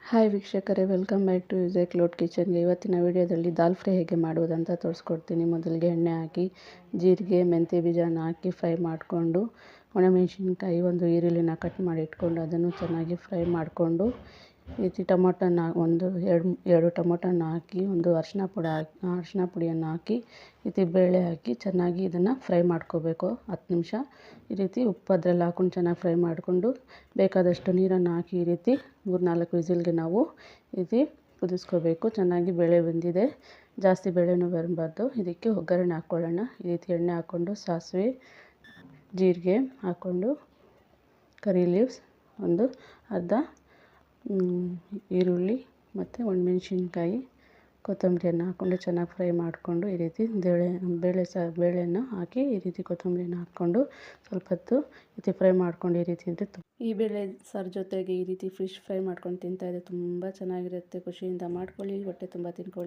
Hi ವೀಕ್ಷಕರೇ, welcome back to ಯುಜೈ cloud ಕಿಚನ್ಗೆ. ಇವತ್ತಿನ ವಿಡಿಯೋದಲ್ಲಿ ದಾಲ್ ಫ್ರೈ ಹೇಗೆ ಮಾಡುವುದಂತ ತೋರಿಸ್ಕೊಡ್ತೀನಿ. ಮೊದಲಿಗೆ ಎಣ್ಣೆ ಹಾಕಿ ಜೀರಿಗೆ ಮೆಂತ್ಯ ಬೀಜನ ಹಾಕಿ ಫ್ರೈ ಮಾಡಿಕೊಂಡು, ಒಣಮೆಣಸಿನ್ಕಾಯಿ ಒಂದು ಈರುಳ್ಳಿನ ಕಟ್ ಮಾಡಿ ಇಟ್ಕೊಂಡು ಅದನ್ನು ಚೆನ್ನಾಗಿ ಫ್ರೈ ಮಾಡಿಕೊಂಡು, ಈ ರೀತಿ ಟೊಮೊಟೊನ ಎರಡು ಟೊಮೊಟೊನ ಹಾಕಿ ಒಂದು ಅರಿಶಿನ ಪುಡಿಯನ್ನು ಹಾಕಿ ಈ ರೀತಿ ಬೇಳೆ ಹಾಕಿ ಚೆನ್ನಾಗಿ ಇದನ್ನು ಫ್ರೈ ಮಾಡ್ಕೋಬೇಕು 10 ನಿಮಿಷ. ಈ ರೀತಿ ಉಪ್ಪು ಅದರಲ್ಲಿ ಹಾಕೊಂಡು ಚೆನ್ನಾಗಿ ಫ್ರೈ ಮಾಡಿಕೊಂಡು, ಬೇಕಾದಷ್ಟು ನೀರನ್ನು ಹಾಕಿ ಈ ರೀತಿ 3-4 ವಿಸಿಲ್ಗೆ ನಾವು ಈ ರೀತಿ ಕುದಿಸ್ಕೋಬೇಕು. ಚೆನ್ನಾಗಿ ಬೇಳೆ ಬೆಂದಿದೆ, ಜಾಸ್ತಿ ಬೇಳೆನೂ ಬರಬಾರ್ದು. ಇದಕ್ಕೆ ಒಗ್ಗರಣೆ ಹಾಕ್ಕೊಳ್ಳೋಣ. ಈ ರೀತಿ ಎಣ್ಣೆ ಹಾಕ್ಕೊಂಡು ಸಾಸಿವೆ ಜೀರಿಗೆ ಹಾಕ್ಕೊಂಡು, ಕರಿ ಲೀವ್ಸ್ ಒಂದು ಅರ್ಧ, ಈರುಳ್ಳಿ ಮತ್ತು ಒಣಮೆಣಸಿನ್ಕಾಯಿ ಕೊತ್ತಂಬರಿಯನ್ನು ಹಾಕ್ಕೊಂಡು ಚೆನ್ನಾಗಿ ಫ್ರೈ ಮಾಡಿಕೊಂಡು, ಈ ರೀತಿ ಬೇಳೆಯನ್ನು ಹಾಕಿ ಈ ರೀತಿ ಕೊತ್ತಂಬರಿನ ಹಾಕ್ಕೊಂಡು ಸ್ವಲ್ಪ ಹೊತ್ತು ಈ ರೀತಿ ಫ್ರೈ ಮಾಡ್ಕೊಂಡು, ಈ ರೀತಿ ಇದ್ದರೆ ಈ ಬೇಳೆ ಸಾರು ಜೊತೆಗೆ ಈ ರೀತಿ ಫಿಶ್ ಫ್ರೈ ಮಾಡ್ಕೊಂಡು ತಿಂತಾಯಿದ್ರೆ ತುಂಬ ಚೆನ್ನಾಗಿರುತ್ತೆ. ಖುಷಿಯಿಂದ ಮಾಡ್ಕೊಳ್ಳಿ, ಹೊಟ್ಟೆ ತುಂಬ ತಿನ್ಕೊಳ್ಳಿ.